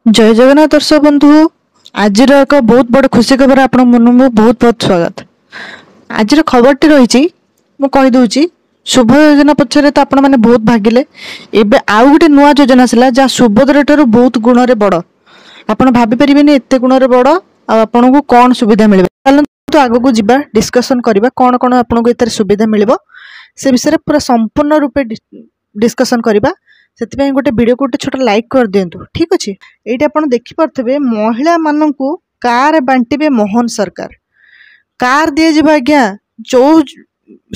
जय जगन्नाथ दर्शक बंधु आज एक बहुत बड़ खुशी खबर आपण मन बहुत बहुत स्वागत। आज खबरटी रही मुझे शुभ योजना पक्षर तो आपण मैंने बहुत भागिले एबे आउ गोटे नुआ योजना आसला जहाँ सुभद्रा ठारू बहुत गुण रे बड़ आपण भाभी पारे एत गुण रे बड़ आपन को कौन सुविधा मिले तो आग को जीवा डिस्कसन करवा कौन कौन आपको एत सुविधा मिले से विषय पूरा संपूर्ण रूपे डिस्कसन करवा से गोटे वीडियो को गोटे छोटा लाइक कर दिंतु ठीक अच्छे। ये आपड़ देखिपे महिला मान कार बांटे मोहन सरकार कार दिज्व आज्ञा जो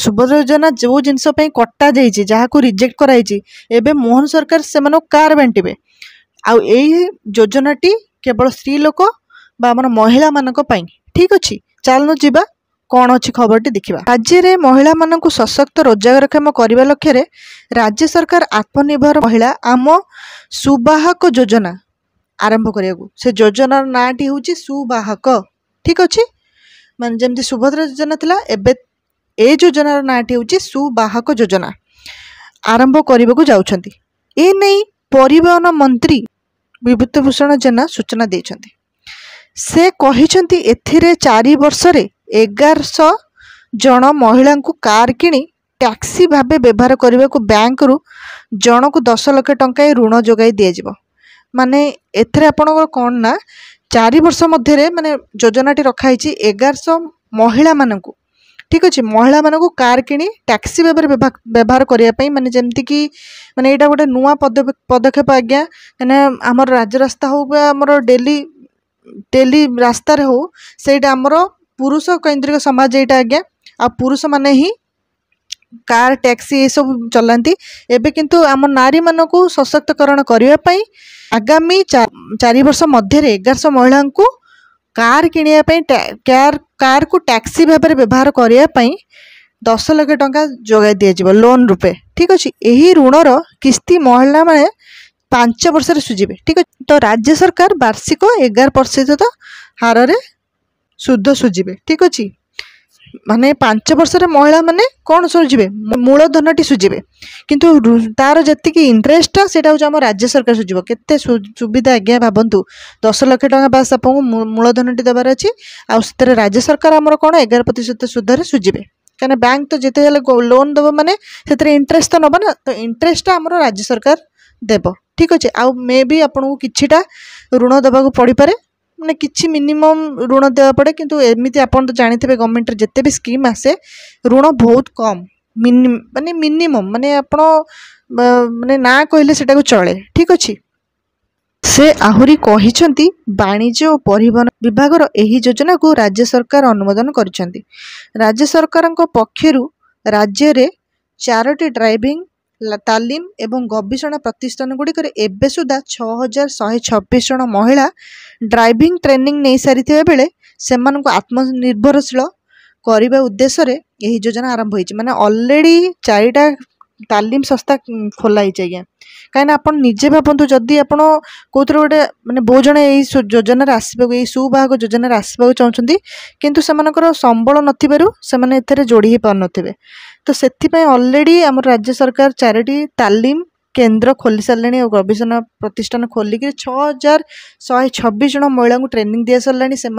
सुभद्रा योजना जो जिनस कटा जहाँ को रिजेक्ट कराई एवं मोहन सरकार से कार बांटे आउ योजनाटी केवल स्त्री लोक महिला मान ठीक अच्छे। चलनु जीवा कौन अच्छी खबरटी देखा। राज्य में महिला मानक सशक्त रोजगारक्षम करने लक्ष्य राज्य सरकार आत्मनिर्भर महिला आम सुबाहक योजना आरंभ करने से योजनार नाटी हूँ सुबाहक ठीक अच्छे मान जमी सुभद्रा योजना थिला एबे ए योजनार नाटी हूँ सुबाहक योजना आरंभ करने को जाउछंती। ए नहीं परिवहन मंत्री विभूतिभूषण जेना सूचना देछंती। से कहिछंती एथिरे 4 वर्ष रे 1100 जन महिला को कार किणी टैक्सी भाव व्यवहार करने को बैंक रु जन को 10 लाख टंका ऋण जोगाई दिज्व माने एथरे आपन कौन ना 4 वर्ष मध्य माने योजनाटी रखाई 1100 महिला मानकु ठीक अच्छे महिला मानक कार किणी टैक्सी भाव व्यवहार करने माने जमती कि माने एटा गोटे नुआ पदक्षेप आज्ञा माने आमर राज्य रास्ता हो आमर डेली रास्ता हो सेटा आमर पुरुष केन्द्रिक समाज यहाँ आज्ञा आ पुरुष माने ही कार टैक्सी ये सब चलाती एबे किंतु आम नारी मानक सशक्तकरण करने आगामी 4 वर्ष मध्य 1100 महिला को कार किनिया कार को टैक्सी भाव व्यवहार करने 10 लाख टंका जोगाई दिज्व लोन रूपे ठीक अच्छे। यही ऋणर किस्ती महिला माने 5 वर्ष सुझे ठीक अच्छे। तो राज्य सरकार वार्षिक 11% हार रे सुध सुझे ठीक अच्छे माने 5 वर्ष महिला माने कौन सुझे मूलधन सुझे किंतु तार जी इंटरेस्ट से राज्य सरकार सुझे केते सुविधा आज्ञा भावतु 10 लाख टंका बास आपको मूलधन देवार अच्छी आउ राज्य सरकार आमर कौन 11% सुधर सुझे कहीं बैंक तो जिते लोन दब माने से इंटरेस्ट तो नब ना तो इंटरेस्ट आमर राज्य सरकार देव ठीक अच्छे। आउ मे भी आपको किछिटा ऋण देवाक पड़ पारे माने किछि मिनिमम ऋण देवा पड़े किंतु एमिति आपन तो जानिथे गवर्नमेंट जिते भी स्कीम आसे ऋण बहुत कम माने मिनिमम माने आपण माने ना कहले सेटा को चले ठीक अच्छे। से आहुरी कहिसंती वाणिज्य और परिवहन विभाग एही योजना को राज्य सरकार अनुमोदन करिसंती। राज्य सरकार पक्षरु राज्य रे 4टी ड्राइविंग तालीम एवं गवेषणा प्रतिष्ठान गुड़िक एबे सुधा 6126 जन महिला ड्राइविंग ट्रेनिंग नहीं सारी बेले से आत्मनिर्भरशील करने उद्देश्य रे यही योजना आरंभ होती माने ऑलरेडी 4टा तालीम संस्था खोलाई आज्ञा कहीं आप निजे भावतु जदि आप कौन गोटे मैंने बहुत जन योजन आसपा सुबाहक योजन आसपा चाहते किंतु से संबल नए जोड़ी पार नो तो से ऑलरेडी आम राज्य सरकार 4टी तालीम केन्द्र खोली सारे और गवेषणा प्रतिष्ठान खोलिक 6126 जन महिला को ट्रेनिंग दि सारे से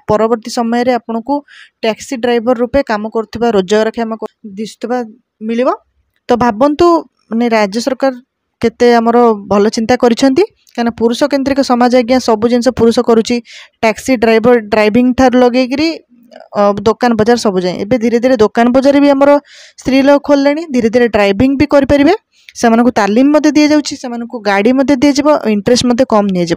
परवर्ती समय आपन को टैक्सी ड्राइवर रूपे काम कर रोजगारक्षम दिशुवा मिल तो भावतु माने राज्य सरकार केते आमर भल चिंता करिसेंती कहीं पुरुष केन्द्रिक समाज आज्ञा सब जिन पुरुष करुच्ची टैक्सी ड्राइवर ड्राइविंग ठार लगे दुकान बजार सब जाए एवं धीरे धीरे दुकान बजार भी आमर स्त्री लोग खोलने धीरे धीरे ड्राइविंग भी करें से तालीम दि जाऊँगी से गाड़ी दि इंटरेस्ट कम निजी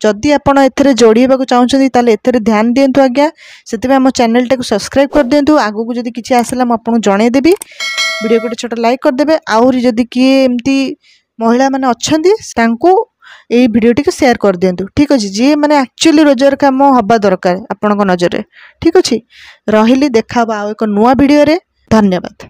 जदि आपड़ ए जोड़ा चाहते एथेर ध्यान दिंतु आज्ञा से आम चैनल टाक सब्सक्राइब कर दिंतु आगू जब किसी आसला मुझे जनईदेवी वीडियो को छोटा लाइक करदे आहरी जदि किए एमती महिला माने अच्छा ये वीडियोटी को शेयर कर दिंतु ठीक अच्छे जी मैंने एक्चुअली रोजगार काम हवा दरकार आपण नजर ठीक अच्छे रही देखा आउ एक नुआ वीडियो रे धन्यवाद।